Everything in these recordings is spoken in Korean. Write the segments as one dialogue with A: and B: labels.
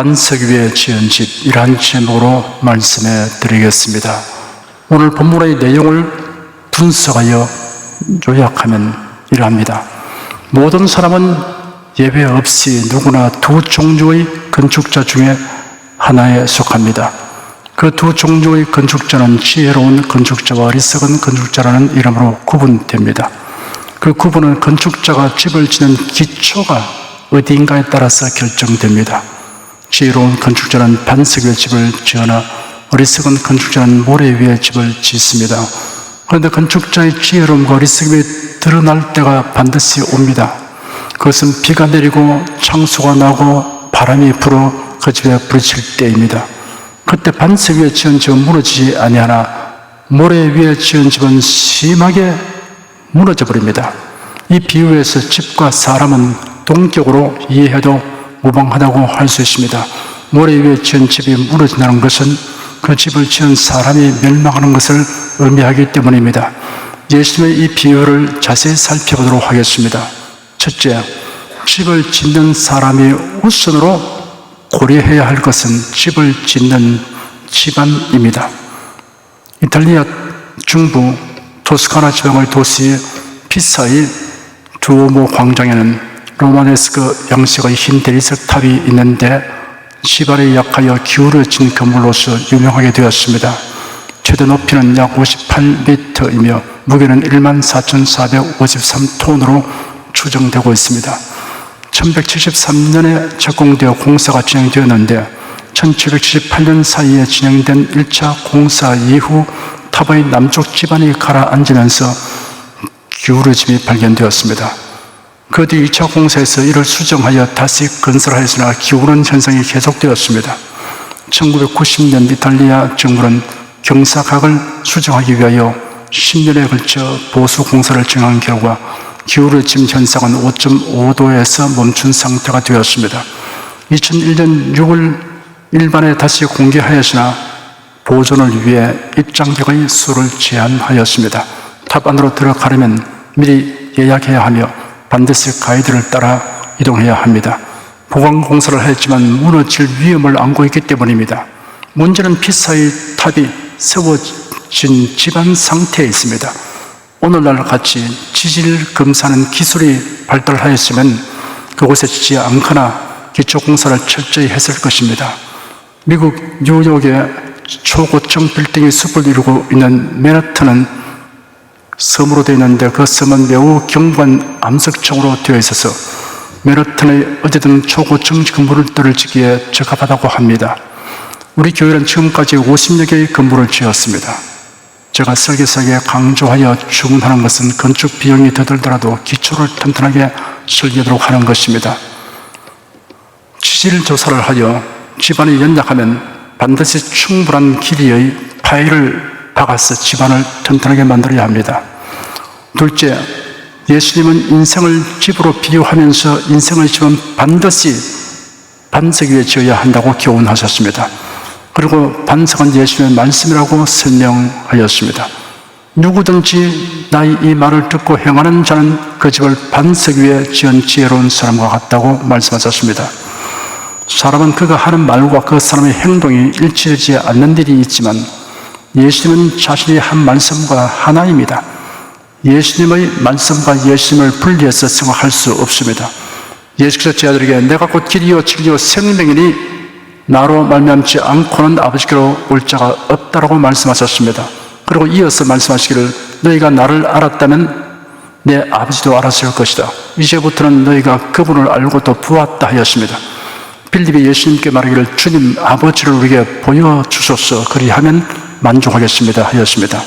A: 반석 위에 지은 집, 이러한 제목으로 말씀해 드리겠습니다. 오늘 본문의 내용을 분석하여 요약하면 이러합니다. 모든 사람은 예외 없이 누구나 두 종류의 건축자 중에 하나에 속합니다. 그 두 종류의 건축자는 지혜로운 건축자와 어리석은 건축자라는 이름으로 구분됩니다. 그 구분은 건축자가 집을 짓는 기초가 어디인가에 따라서 결정됩니다. 지혜로운 건축자는 반석 위에 집을 지으나 어리석은 건축자는 모래 위에 집을 짓습니다. 그런데 건축자의 지혜로움과 어리석음이 드러날 때가 반드시 옵니다. 그것은 비가 내리고 창수가 나고 바람이 불어 그 집에 부딪힐 때입니다. 그때 반석 위에 지은 집은 무너지지 아니하나 모래 위에 지은 집은 심하게 무너져 버립니다. 이 비유에서 집과 사람은 동격으로 이해해도 무방하다고 할 수 있습니다. 모래 위에 지은 집이 무너진다는 것은 그 집을 지은 사람이 멸망하는 것을 의미하기 때문입니다. 예수님의 이 비유를 자세히 살펴보도록 하겠습니다. 첫째, 집을 짓는 사람이 우선으로 고려해야 할 것은 집을 짓는 집안입니다. 이탈리아 중부 토스카나 지방의 도시 피사의 두오모 광장에는 로마네스크 양식의 흰 대리석 탑이 있는데 집안에 약하여 기울어진 건물로서 유명하게 되었습니다. 최대 높이는 약 58m이며 무게는 14,453톤으로 추정되고 있습니다. 1173년에 착공되어 공사가 진행되었는데 1778년 사이에 진행된 1차 공사 이후 탑의 남쪽 지반이 가라앉으면서 기울어짐이 발견되었습니다. 그 뒤 2차 공사에서 이를 수정하여 다시 건설하였으나 기울은 현상이 계속되었습니다. 1990년 이탈리아 정부는 경사각을 수정하기 위하여 10년에 걸쳐 보수 공사를 진행한 결과 기울어짐 현상은 5.5도에서 멈춘 상태가 되었습니다. 2001년 6월 일반에 다시 공개하였으나 보존을 위해 입장객의 수를 제한하였습니다. 탑 안으로 들어가려면 미리 예약해야 하며 반드시 가이드를 따라 이동해야 합니다. 보강 공사를 했지만 무너질 위험을 안고 있기 때문입니다. 문제는 피사의 탑이 세워진 집안 상태에 있습니다. 오늘날 같이 지질 검사하는 기술이 발달하였으면 그곳에 짓지 않거나 기초 공사를 철저히 했을 것입니다. 미국 뉴욕의 초고층 빌딩이 숲을 이루고 있는 맨하탄은 섬으로 되어 있는데 그 섬은 매우 경관 암석층으로 되어 있어서 맨하탄의 어디든 초고층 건물을 짓기에 적합하다고 합니다. 우리 교회는 지금까지 50여 개의 건물을 지었습니다. 제가 설계사에게 강조하여 주문하는 것은 건축 비용이 더 들더라도 기초를 튼튼하게 설계하도록 하는 것입니다. 지질 조사를 하여 집안이 연약하면 반드시 충분한 길이의 파일을 박아서 집안을 튼튼하게 만들어야 합니다. 둘째, 예수님은 인생을 집으로 비유하면서 인생의 집은 반드시 반석 위에 지어야 한다고 교훈하셨습니다. 그리고 반석은 예수님의 말씀이라고 설명하였습니다. 누구든지 나의 이 말을 듣고 행하는 자는 그 집을 반석 위에 지은 지혜로운 사람과 같다고 말씀하셨습니다. 사람은 그가 하는 말과 그 사람의 행동이 일치되지 않는 일이 있지만 예수님은 자신이 한 말씀과 하나입니다. 예수님의 말씀과 예수님을 분리해서 생각할 수 없습니다. 예수께서 제 아들에게 내가 곧 길이요 진리요 생명이니 나로 말미암지 않고는 아버지께로 올 자가 없다라고 말씀하셨습니다. 그리고 이어서 말씀하시기를 너희가 나를 알았다면 내 아버지도 알았을 것이다. 이제부터는 너희가 그분을 알고 또 보았다 하였습니다. 빌립이 예수님께 말하기를 주님 아버지를 우리에게 보여주소서 그리하면 만족하겠습니다 하였습니다.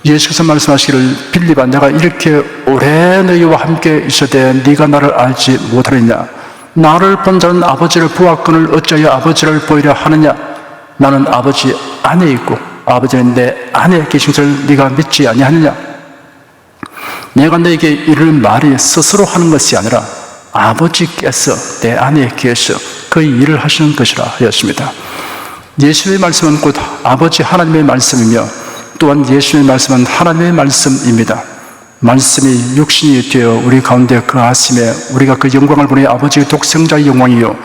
A: 예수께서 말씀하시기를 빌립아 내가 이렇게 오래 너희와 함께 있어도 네가 나를 알지 못하느냐 나를 본 자는 아버지를 보았거늘 어찌하여 아버지를 보이려 하느냐 나는 아버지 안에 있고 아버지는 내 안에 계신 것을 네가 믿지 아니하느냐 내가 너에게 이를 말이 스스로 하는 것이 아니라 아버지께서 내 안에 계셔 그 일을 하시는 것이라 하였습니다. 예수의 말씀은 곧 아버지 하나님의 말씀이며 또한 예수의 말씀은 하나님의 말씀입니다. 말씀이 육신이 되어 우리 가운데 거하심에 우리가 그 영광을 보니 아버지의 독생자의 영광이요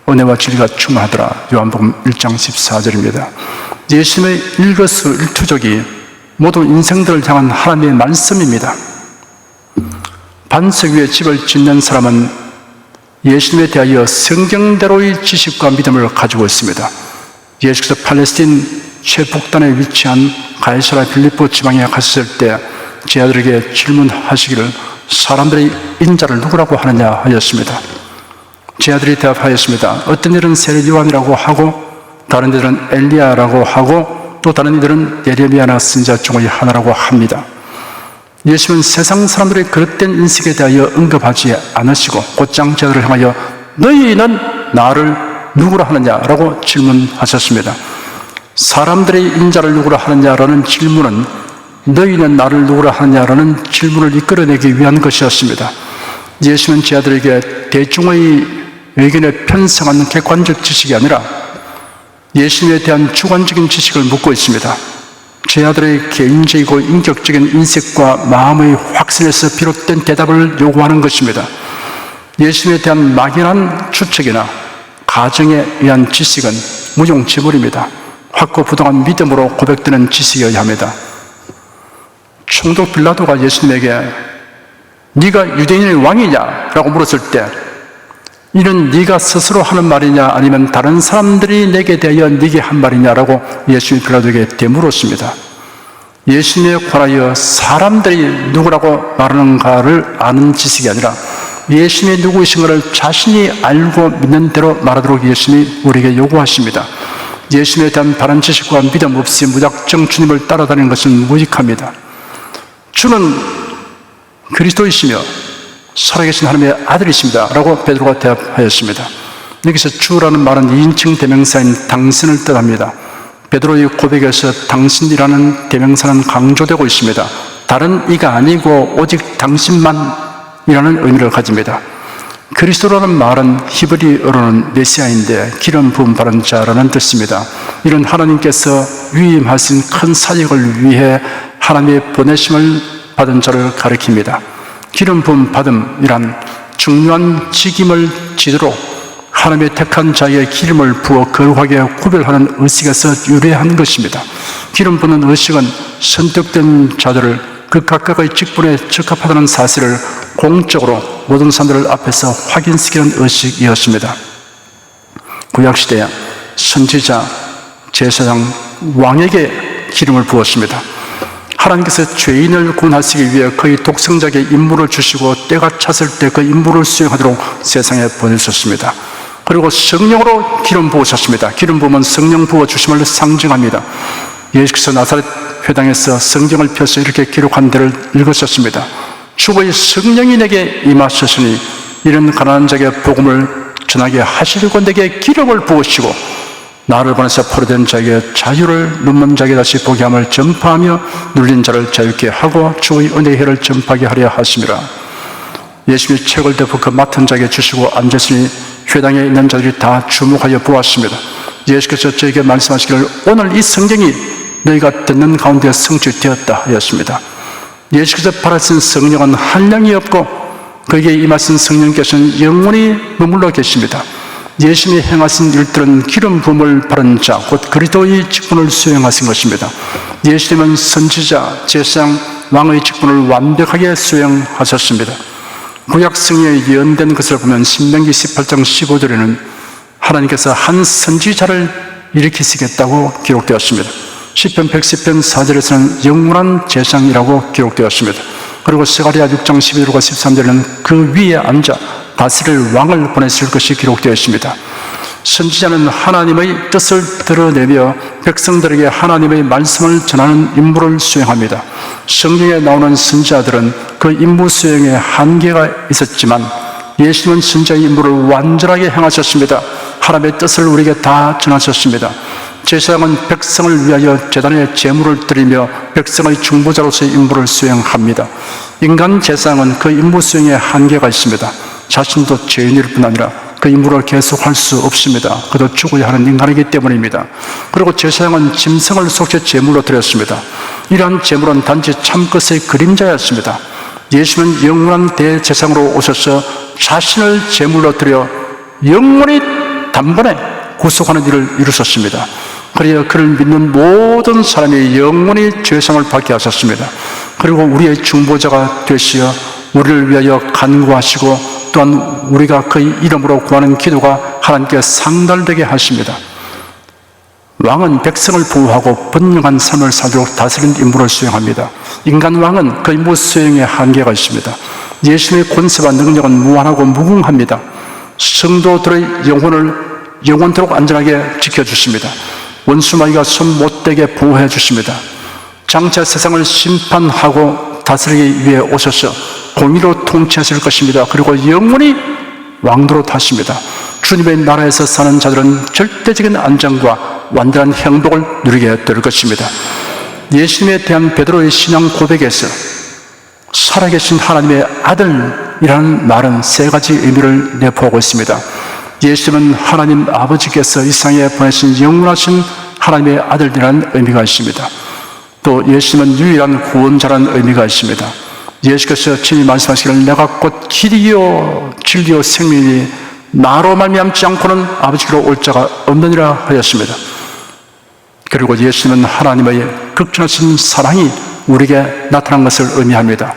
A: 은혜와 진리가 충만하더라. 요한복음 1장 14절입니다. 예수님의 일거수일투족이 모든 인생들을 향한 하나님의 말씀입니다. 반석 위에 집을 짓는 사람은 예수님에 대하여 성경대로의 지식과 믿음을 가지고 있습니다. 예수께서 팔레스틴 최북단에 위치한 가이사라 빌립보 지방에 갔을 때 제 아들에게 질문하시기를 사람들이 인자를 누구라고 하느냐 하였습니다. 제 아들이 대답하였습니다. 어떤 이들은 세례 요한이라고 하고 다른 이들은 엘리야라고 하고 또 다른 이들은 예레미야나 선지자 중의 하나라고 합니다. 예수님은 세상 사람들의 그릇된 인식에 대하여 언급하지 않으시고 곧장 제 아들을 향하여 너희는 나를 누구라 하느냐라고 질문하셨습니다. 사람들이 인자를 누구라 하느냐라는 질문은 너희는 나를 누구라 하느냐라는 질문을 이끌어내기 위한 것이었습니다. 예수는 제 아들에게 대중의 의견에 편성한 객관적 지식이 아니라 예수님에 대한 주관적인 지식을 묻고 있습니다. 제 아들의 개인적이고 인격적인 인식과 마음의 확신에서 비롯된 대답을 요구하는 것입니다. 예수님에 대한 막연한 추측이나 가정에 의한 지식은 무용지물입니다. 확고부동한 믿음으로 고백되는 지식이어야 합니다. 총독 빌라도가 예수님에게 네가 유대인의 왕이냐? 라고 물었을 때 이는 네가 스스로 하는 말이냐 아니면 다른 사람들이 내게 대하여 네게 한 말이냐라고 예수님이 빌라도에게 되물었습니다. 예수님에 관하여 사람들이 누구라고 말하는가를 아는 지식이 아니라 예수님이 누구이신 것을 자신이 알고 믿는 대로 말하도록 예수님이 우리에게 요구하십니다. 예수님에 대한 바른 지식과 믿음 없이 무작정 주님을 따라다니는 것은 무익합니다. 주는 그리스도이시며 살아계신 하나님의 아들이십니다 라고 베드로가 대답하였습니다. 여기서 주라는 말은 2인칭 대명사인 당신을 뜻합니다. 베드로의 고백에서 당신이라는 대명사는 강조되고 있습니다. 다른 이가 아니고 오직 당신만이라는 의미를 가집니다. 그리스도라는 말은 히브리어로는 메시아인데 기름 부음 받은 자라는 뜻입니다. 이런 하나님께서 위임하신 큰 사역을 위해 하나님의 보내심을 받은 자를 가리킵니다. 기름 부음 받음이란 중요한 직임을 지도로 하나님의 택한 자에게 기름을 부어 거룩하게 구별하는 의식에서 유래한 것입니다. 기름 부는 의식은 선택된 자들을 그 각각의 직분에 적합하다는 사실을 공적으로 모든 사람들 앞에서 확인시키는 의식이었습니다. 구약시대에 선지자, 제사장, 왕에게 기름을 부었습니다. 하나님께서 죄인을 구원하시기 위해 그의 독생자에게 임무를 주시고 때가 찼을 때 그 임무를 수행하도록 세상에 보내셨습니다. 그리고 성령으로 기름 부으셨습니다. 기름 부으면 성령 부어주심을 상징합니다. 예수께서 나사렛 회당에서 성경을 펴서 이렇게 기록한 데를 읽으셨습니다. 주의 성령이 내게 임하셨으니 이런 가난한 자에게 복음을 전하게 하시려고 내게 기름을 부으시고 나를 보내서 포로된 자에게 자유를, 눈먼 자에게 다시 보게 함을 전파하며 눌린 자를 자유케 하고 주의 은혜의 해를 전파하게 하려 하심이라. 예수님이 책을 덮어 그 맡은 자에게 주시고 앉았으니 회당에 있는 자들이 다 주목하여 보았습니다. 예수께서 저에게 말씀하시기를 오늘 이 성경이 너희가 듣는 가운데 성취되었다 하였습니다. 예수께서 받으신 성령은 한량이 없고 그에게 임하신 성령께서는 영원히 머물러 계십니다. 예수님이 행하신 일들은 기름 부음을 받은 자, 곧 그리스도의 직분을 수행하신 것입니다. 예수님은 선지자, 제사장, 왕의 직분을 완벽하게 수행하셨습니다. 구약 성경에 예언된 것을 보면 신명기 18장 15절에는 하나님께서 한 선지자를 일으키시겠다고 기록되었습니다. 시편 110편 4절에서는 영원한 제사장이라고 기록되었습니다. 그리고 스가랴 6장 12절과 13절에는 그 위에 앉아 다스릴 왕을 보내실 것이 기록되어 있습니다. 선지자는 하나님의 뜻을 드러내며 백성들에게 하나님의 말씀을 전하는 임무를 수행합니다. 성경에 나오는 선지자들은 그 임무 수행에 한계가 있었지만 예수님은 선지자의 임무를 완전하게 행하셨습니다. 하나님의 뜻을 우리에게 다 전하셨습니다. 제사장은 백성을 위하여 제단에 제물을 드리며 백성의 중보자로서의 임무를 수행합니다. 인간 제사장은 그 임무 수행에 한계가 있습니다. 자신도 죄인일 뿐 아니라 그 임무를 계속할 수 없습니다. 그도 죽어야 하는 인간이기 때문입니다. 그리고 제사장은 짐승을 속죄 제물로 드렸습니다. 이러한 제물은 단지 참것의 그림자였습니다. 예수는 영원한 대제사장으로 오셔서 자신을 제물로 드려 영원히 단번에 구속하는 일을 이루셨습니다. 그리하여 그를 믿는 모든 사람이 영원히 죄상을 받게 하셨습니다. 그리고 우리의 중보자가 되시어 우리를 위하여 간구하시고 또한 우리가 그의 이름으로 구하는 기도가 하나님께 상달되게 하십니다. 왕은 백성을 보호하고 번영한 삶을 살도록 다스리는 임무를 수행합니다. 인간 왕은 그 임무 수행에 한계가 있습니다. 예수님의 권세와 능력은 무한하고 무궁합니다. 성도들의 영혼을 영원토록 안전하게 지켜주십니다. 원수마귀가 손 못대게 보호해 주십니다. 장차 세상을 심판하고 다스리기 위해 오셔서 공의로 통치하실 것입니다. 그리고 영원히 왕도로 타십니다. 주님의 나라에서 사는 자들은 절대적인 안정과 완전한 행복을 누리게 될 것입니다. 예수님에 대한 베드로의 신앙 고백에서 살아계신 하나님의 아들이라는 말은 세 가지 의미를 내포하고 있습니다. 예수님은 하나님 아버지께서 이 세상에 보내신 영원하신 하나님의 아들이라는 의미가 있습니다. 또 예수님은 유일한 구원자라는 의미가 있습니다. 예수께서 친히 말씀하시기를 내가 곧 길이요 진리요 생명이니 나로 말미암지 않고는 아버지께로 올 자가 없느니라 하였습니다. 그리고 예수님은 하나님의 극진하신 사랑이 우리에게 나타난 것을 의미합니다.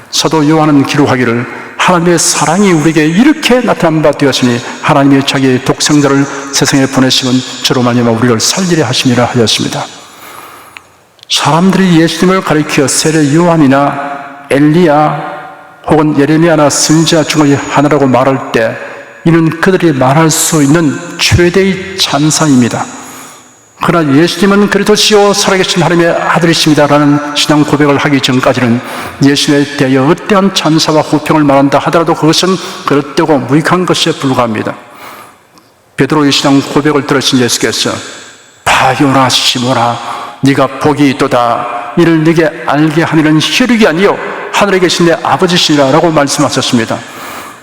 A: 사도 요한은 기록하기를 하나님의 사랑이 우리에게 이렇게 나타난 바 되었으니 하나님이 자기의 독생자를 세상에 보내시면 저로 말미암아 우리를 살리려 하심이라 하였습니다. 사람들이 예수님을 가리켜 세례 요한이나 엘리야 혹은 예레미야나 선지자 중의 하나라고 말할 때 이는 그들이 말할 수 있는 최대의 찬사입니다. 그러나 예수님은 그리스도시요 살아계신 하나님의 아들이십니다라는 신앙 고백을 하기 전까지는 예수님에 대하여 어떠한 찬사와 호평을 말한다 하더라도 그것은 그릇되고 무익한 것에 불과합니다. 베드로의 신앙 고백을 들으신 예수께서 바요나 시모나 네가 복이 있도다 이를 네게 알게 하니는 혈육이 아니요 하늘에 계신 내 아버지시니라 라고 말씀하셨습니다.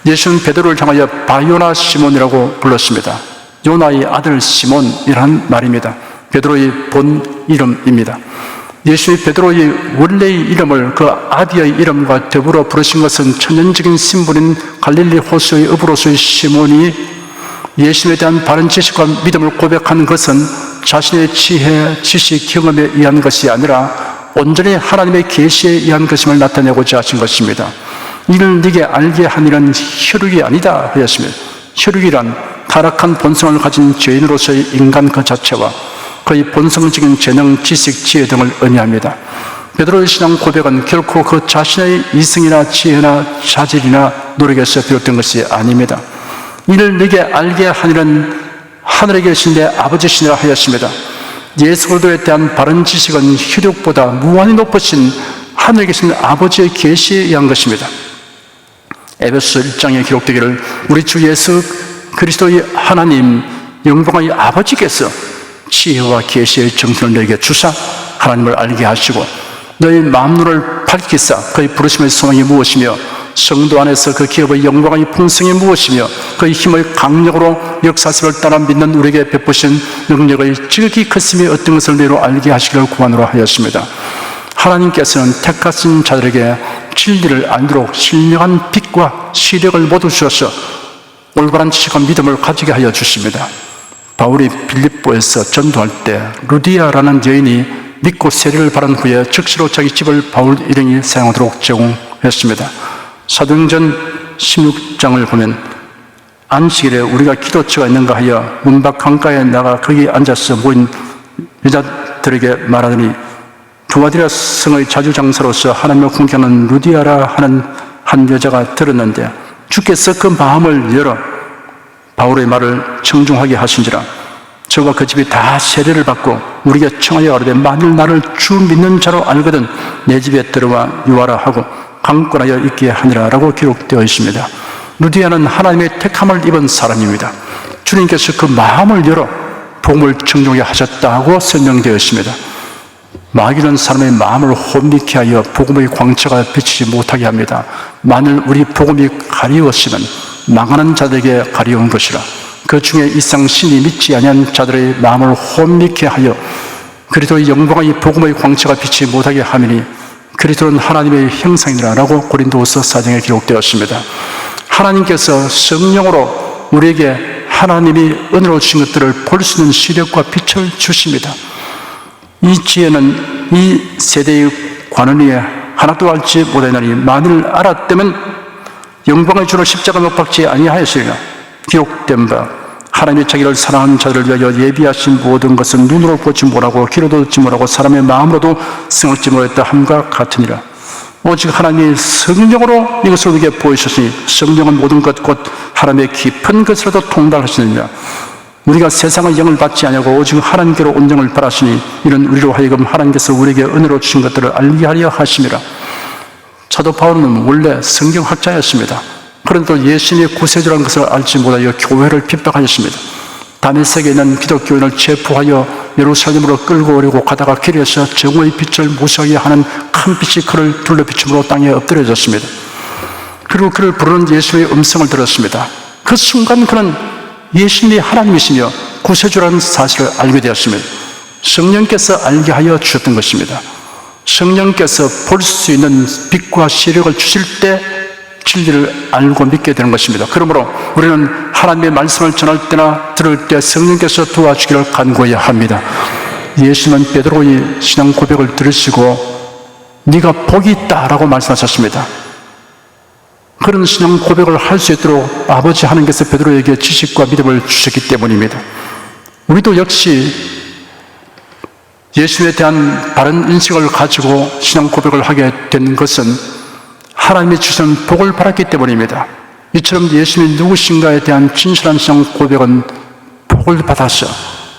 A: 예수는 베드로를 향하여 바요나 시몬이라고 불렀습니다. 요나의 아들 시몬이라는 말입니다. 베드로의 본 이름입니다. 예수님이 베드로의 원래의 이름을 그 아비의 이름과 더불어 부르신 것은 천연적인 신분인 갈릴리 호수의 어부로서의 시몬이 예수님에 대한 바른 지식과 믿음을 고백한 것은 자신의 지혜, 지식, 경험에 의한 것이 아니라 온전히 하나님의 계시에 의한 것임을 나타내고자 하신 것입니다. 이를 네게 알게 하니는 혈육이 아니다 하였습니다. 혈육이란 타락한 본성을 가진 죄인으로서의 인간 그 자체와 그의 본성적인 재능, 지식, 지혜 등을 의미합니다. 베드로의 신앙 고백은 결코 그 자신의 이성이나 지혜나 자질이나 노력에서 비롯된 것이 아닙니다. 이를 네게 알게 하니는 하늘에 계신 내 아버지시니라 하였습니다. 예수 그리스도에 대한 바른 지식은 혈육보다 무한히 높으신 하늘에 계신 아버지의 계시에 의한 것입니다. 에베소 1장에 기록되기를 우리 주 예수 그리스도의 하나님 영광의 아버지께서 지혜와 계시의 정신을 너에게 주사 하나님을 알게 하시고 너희 마음눈을 밝히사 그의 부르심의 소망이 무엇이며 성도 안에서 그 기업의 영광의 풍성이 무엇이며 그의 힘의 강력으로 역사심을 따라 믿는 우리에게 베푸신 능력의 지극히 크심이 어떤 것을 너희로 알게 하시기를 구하노라 하였습니다. 하나님께서는 택하신 자들에게 진리를 알도록 신령한 빛과 시력을 모두 주셔서 올바른 지식과 믿음을 가지게 하여 주십니다. 바울이 빌립보에서 전도할 때 루디아라는 여인이 믿고 세례를 받은 후에 즉시로 자기 집을 바울 일행이 사용하도록 제공했습니다. 사도행전 16장을 보면 안식일에 우리가 기도처가 있는가 하여 문 밖 강가에 나가 거기 앉아서 모인 여자들에게 말하더니 두아디라 성의 자주장사로서 하나님을 궁경하는 루디아라 하는 한 여자가 들었는데 주께서 그 마음을 열어 바울의 말을 청중하게 하신지라 저와 그 집이 다 세례를 받고 우리에게 청하여 가로되 만일 나를 주 믿는 자로 알거든 내 집에 들어와 유하라 하고 강권하여 있게 하니라 라고 기록되어 있습니다. 루디아는 하나님의 택함을 입은 사람입니다. 주님께서 그 마음을 열어 복음을 청중하게 하셨다고 설명되어 있습니다. 마귀는 사람의 마음을 혼미케 하여 복음의 광채가 비치지 못하게 합니다. 만일 우리 복음이 가리웠으면 망하는 자들에게 가리운 것이라 그 중에 이상 신이 믿지 아니한 자들의 마음을 혼미케 하여 그리스도의 영광의 복음의 광채가 비치지 못하게 하미니 그리스도는 하나님의 형상이라 라고 고린도후서 4장에 기록되었습니다. 하나님께서 성령으로 우리에게 하나님이 은혜로 주신 것들을 볼 수 있는 시력과 빛을 주십니다. 이 지혜는 이 세대의 관원이 하나도 알지 못하나니 만일 알았다면 영광의 주로 십자가 못 박지 아니하였으리라. 기록된 바 하나님이 자기를 사랑하는 자들을 위하여 예비하신 모든 것은 눈으로 보지 못하고 귀로도 듣지 못하고 사람의 마음으로도 생각지 못했다 함과 같으니라. 오직 하나님이 성령으로 이것을 우리에게 보이셨으니 성령은 모든 것 곧 하나님의 깊은 것으로도 통달하시느니라. 우리가 세상의 영을 받지 아니하고 오직 하나님께로 온 영을 받았으니 이는 우리로 하여금 하나님께서 우리에게 은혜로 주신 것들을 알게 하려 하심이라. 사도 바울은 원래 성경학자였습니다. 그런데도 예수님의 구세주라는 것을 알지 못하여 교회를 핍박하였습니다. 다메섹에 있는 기독교인을 체포하여 예루살렘으로 끌고 오려고 가다가 길에서 정오의 빛을 무시하게 하는 큰 빛이 그를 둘러 비춤으로 땅에 엎드려졌습니다. 그리고 그를 부르는 예수의 음성을 들었습니다. 그 순간 그는 예수님이 하나님이시며 구세주라는 사실을 알게 되었습니다. 성령께서 알게 하여 주셨던 것입니다. 성령께서 볼 수 있는 빛과 시력을 주실 때 진리를 알고 믿게 되는 것입니다. 그러므로 우리는 하나님의 말씀을 전할 때나 들을 때 성령께서 도와주기를 간구해야 합니다. 예수는 베드로의 신앙 고백을 들으시고 네가 복이 있다라고 말씀하셨습니다. 그런 신앙 고백을 할 수 있도록 아버지 하나님께서 베드로에게 지식과 믿음을 주셨기 때문입니다. 우리도 역시 예수에 대한 바른 인식을 가지고 신앙 고백을 하게 된 것은 하나님이 주신 복을 받았기 때문입니다. 이처럼 예수님이 누구신가에 대한 진실한 신앙 고백은 복을 받아서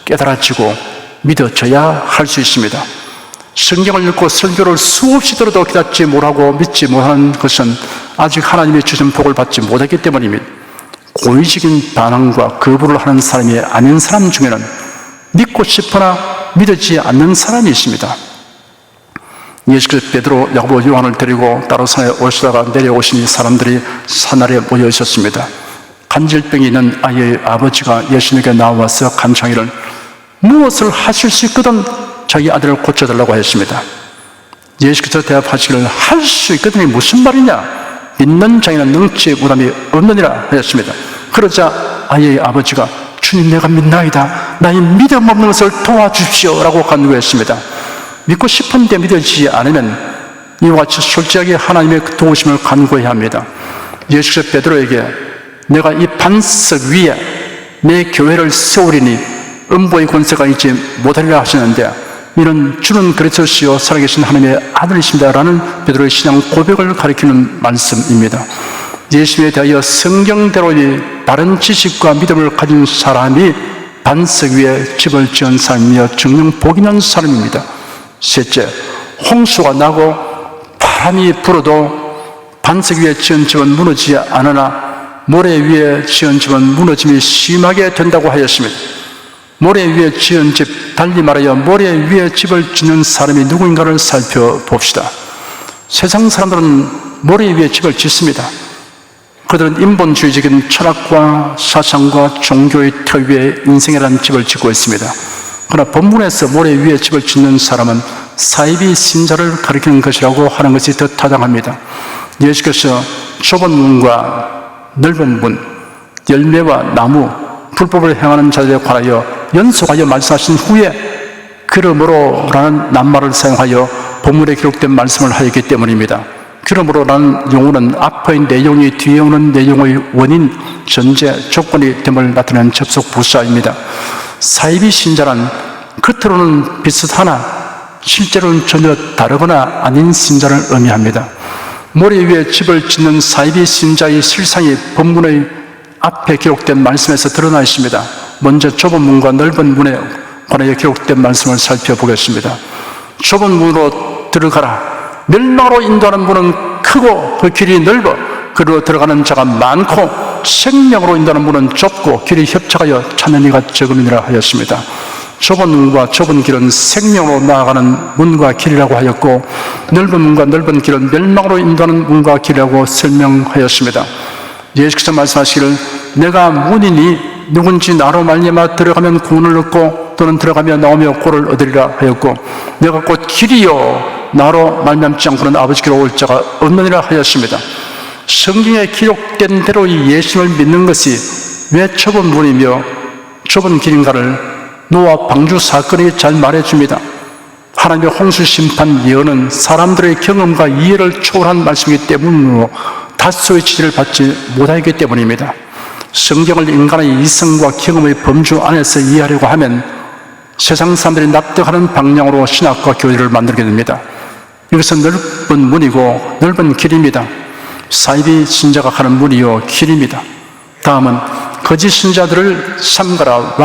A: 깨달아지고 믿어져야 할 수 있습니다. 성경을 읽고 설교를 수없이 들어도 깨닫지 못하고 믿지 못하는 것은 아직 하나님이 주신 복을 받지 못했기 때문입니다. 고의적인 반항과 거부를 하는 사람이 아닌 사람 중에는 믿고 싶으나 믿어지지 않는 사람이 있습니다. 예수께서 베드로, 야고보, 요한을 데리고 따로 산에 오시다가 내려오시니 사람들이 산 아래 모여 있었습니다. 간질병이 있는 아이의 아버지가 예수님께 나와서 간청이를 무엇을 하실 수 있거든 자기 아들을 고쳐달라고 했습니다. 예수께서 대답하시기를 할 수 있거든이 무슨 말이냐? 믿는 자에는 능치 못함이 없느니라 하였습니다. 그러자 아이의 아버지가 주님 내가 믿나이다. 나의 믿음 없는 것을 도와주십시오 라고 간구했습니다. 믿고 싶은데 믿어지지 않으면 이와 같이 솔직하게 하나님의 도우심을 간구해야 합니다. 예수께서 베드로에게 내가 이 반석 위에 내 교회를 세우리니 음보의 권세가 있지 못하리라 하시는데 이는 주는 그리스도시요 살아계신 하나님의 아들이십니다 라는 베드로의 신앙 고백을 가리키는 말씀입니다. 예수님에 대하여 성경대로의 바른 지식과 믿음을 가진 사람이 반석 위에 집을 지은 사람이며 정령 복이 있는 사람입니다. 셋째, 홍수가 나고 바람이 불어도 반석 위에 지은 집은 무너지지 않으나 모래 위에 지은 집은 무너짐이 심하게 된다고 하였습니다. 모래 위에 지은 집, 달리 말하여 모래 위에 집을 짓는 사람이 누구인가를 살펴봅시다. 세상 사람들은 모래 위에 집을 짓습니다. 그들은 인본주의적인 철학과 사상과 종교의 터 위에 인생이라는 집을 짓고 있습니다. 그러나 본문에서 모래 위에 집을 짓는 사람은 사이비 신자를 가리키는 것이라고 하는 것이 더 타당합니다. 예수께서 좁은 문과 넓은 문, 열매와 나무, 불법을 행하는 자들에 관하여 연속하여 말씀하신 후에 그러므로라는 낱말을 사용하여 본문에 기록된 말씀을 하였기 때문입니다. 그러므로라는 용어는 앞의 내용이 뒤에 오는 내용의 원인, 전제, 조건이 됨을 나타내는 접속 부사입니다. 사이비 신자란 겉으로는 비슷하나 실제로는 전혀 다르거나 아닌 신자를 의미합니다. 모래 위에 집을 짓는 사이비 신자의 실상이 본문의 앞에 기록된 말씀에서 드러나 있습니다. 먼저 좁은 문과 넓은 문에 관하여 기록된 말씀을 살펴보겠습니다. 좁은 문으로 들어가라. 멸망으로 인도하는 문은 크고 그 길이 넓어 그리로 들어가는 자가 많고 생명으로 인도하는 문은 좁고 길이 협착하여 찾는 이가 적음이라 하였습니다. 좁은 문과 좁은 길은 생명으로 나아가는 문과 길이라고 하였고 넓은 문과 넓은 길은 멸망으로 인도하는 문과 길이라고 설명하였습니다. 예수께서 말씀하시기를 내가 문이니 누군지 나로 말미암아 들어가면 구원을 얻고 또는 들어가며 나오며 꼴을 얻으리라 하였고 내가 곧 길이요 나로 말미암지 않고는 아버지께로 올 자가 없느니라 하였습니다. 성경에 기록된 대로 이 예수를 믿는 것이 왜 좁은 문이며 좁은 길인가를 노아 방주 사건이 잘 말해줍니다. 하나님의 홍수 심판 예언은 사람들의 경험과 이해를 초월한 말씀이기 때문으로 다소의 지지를 받지 못하기 때문입니다. 성경을 인간의 이성과 경험의 범주 안에서 이해하려고 하면 세상 사람들이 납득하는 방향으로 신학과 교리를 만들게 됩니다. 이것은 넓은 문이고 넓은 길입니다. 사이비 신자가 가는 문이요 길입니다. 다음은 거짓 신자들을 삼가라.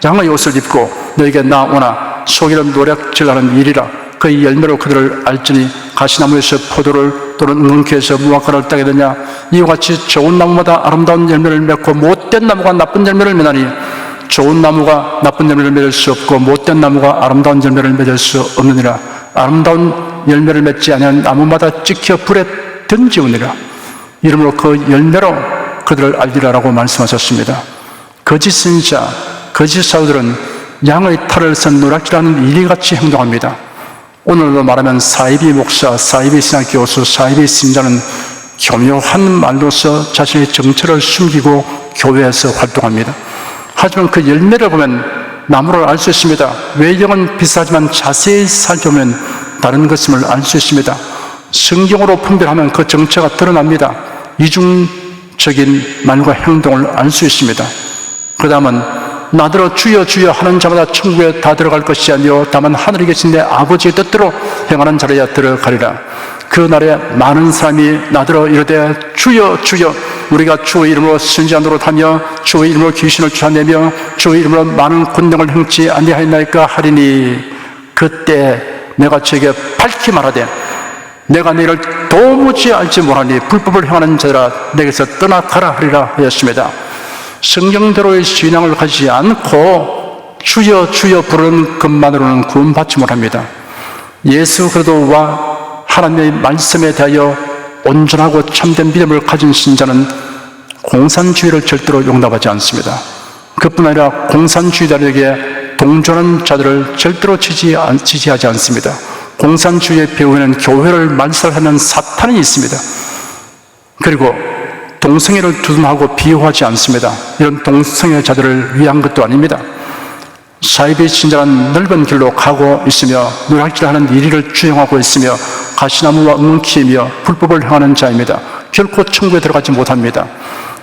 A: 양의 옷을 입고 너에게 나오나 속이는 노략질하는 일이라. 그의 열매로 그들을 알지니 가시나무에서 포도를 또는 은근키에서 무화과를 따게 되냐. 이와 같이 좋은 나무마다 아름다운 열매를 맺고 못된 나무가 나쁜 열매를 맺나니 좋은 나무가 나쁜 열매를 맺을 수 없고 못된 나무가 아름다운 열매를 맺을 수 없느니라. 아름다운 열매를 맺지 아니한 나무마다 찍혀 불에 던지우니라. 이러므로 그 열매로 그들을 알리라라고 말씀하셨습니다. 거짓 신자, 거짓 사도들은 양의 탈을 쓴 노략질하는 이리같이 행동합니다. 오늘로 말하면 사이비 목사, 사이비 신학 교수, 사이비 신자는 교묘한 말로서 자신의 정체를 숨기고 교회에서 활동합니다. 하지만 그 열매를 보면 나무를 알 수 있습니다. 외형은 비슷하지만 자세히 살펴보면 다른 것임을 알 수 있습니다. 성경으로 분별하면 그 정체가 드러납니다. 이중적인 말과 행동을 알 수 있습니다. 그 다음은 나더러 주여 주여 하는 자마다 천국에 다 들어갈 것이 아니요 다만 하늘에 계신 내 아버지의 뜻대로 행하는 자라야 들어가리라. 그 날에 많은 사람이 나더러 이르되 주여 주여 우리가 주의 이름으로 선지자 노릇하며 주의 이름으로 귀신을 쫓아내며 주의 이름으로 많은 권능을 행치 아니하였나이까 하리니 그때 내가 저에게 밝히 말하되 내가 너희를 도무지 알지 못하니 불법을 행하는 자들아 내게서 떠나가라 하리라 하였습니다. 성경대로의 신앙을 가지지 않고 주여 주여 부르는 것만으로는 구원받지 못합니다. 예수 그리스도와 하나님의 말씀에 대하여 온전하고 참된 믿음을 가진 신자는 공산주의를 절대로 용납하지 않습니다. 그뿐 아니라 공산주의자들에게 동조하는 자들을 절대로 지지하지 않습니다. 공산주의의 배후에는 교회를 말살하는 사탄이 있습니다. 그리고 동성애를 두둔하고 비호하지 않습니다. 이런 동성애자들을 위한 것도 아닙니다. 사이비 신자는 넓은 길로 가고 있으며 노략질하는 이리를 주행하고 있으며 가시나무와 은은키이며 불법을 행하는 자입니다. 결코 천국에 들어가지 못합니다.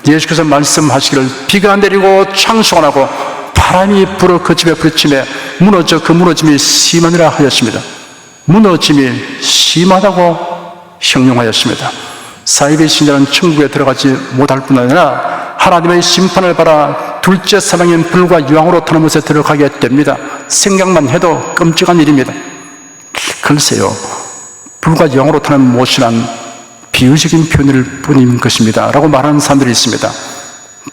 A: 예수께서 말씀하시기를 비가 내리고 창수가 나고 바람이 불어 그 집에 부딪히며 무너져 그 무너짐이 심하니라 하였습니다. 무너짐이 심하다고 형용하였습니다. 사이비 신자는 천국에 들어가지 못할 뿐 아니라 하나님의 심판을 받아 둘째 사망인 불과 유황으로 타는 곳에 들어가게 됩니다. 생각만 해도 끔찍한 일입니다. 글쎄요, 불과 유황으로 타는 못이란 비유적인 표현일 뿐인 것입니다 라고 말하는 사람들이 있습니다.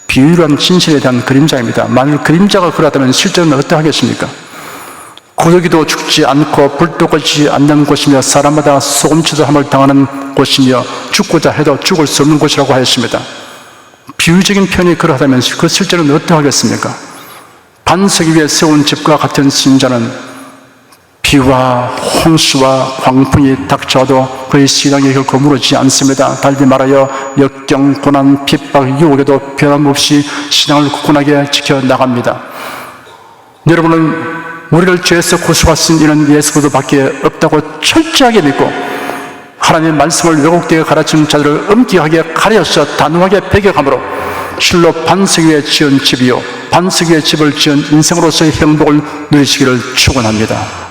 A: 비유란 진실에 대한 그림자입니다. 만일 그림자가 그러하다면 실제는 어떠하겠습니까? 고독이도 죽지 않고 불도 꺼지지 않는 곳이며 사람마다 소금치도함을 당하는 곳이며 죽고자 해도 죽을 수 없는 곳이라고 하였습니다. 비유적인 표현이 그러하다면 그 실제는 어떠하겠습니까? 반석 위에 세운 집과 같은 신자는 비와 홍수와 광풍이 닥쳐도 그의 신앙이 결코 무너지지 않습니다. 달리 말하여 역경, 고난, 핍박, 유혹에도 변함없이 신앙을 굳건하게 지켜나갑니다. 여러분은 우리를 죄에서 구속하신 이는 예수 그리스도밖에 없다고 철저하게 믿고 하나님의 말씀을 왜곡되게 가르치는 자들을 엄격하게 가려서 단호하게 배격함으로 실로 반석 위에 지은 집이요 반석 위에 집을 지은 인생으로서의 행복을 누리시기를 축원합니다.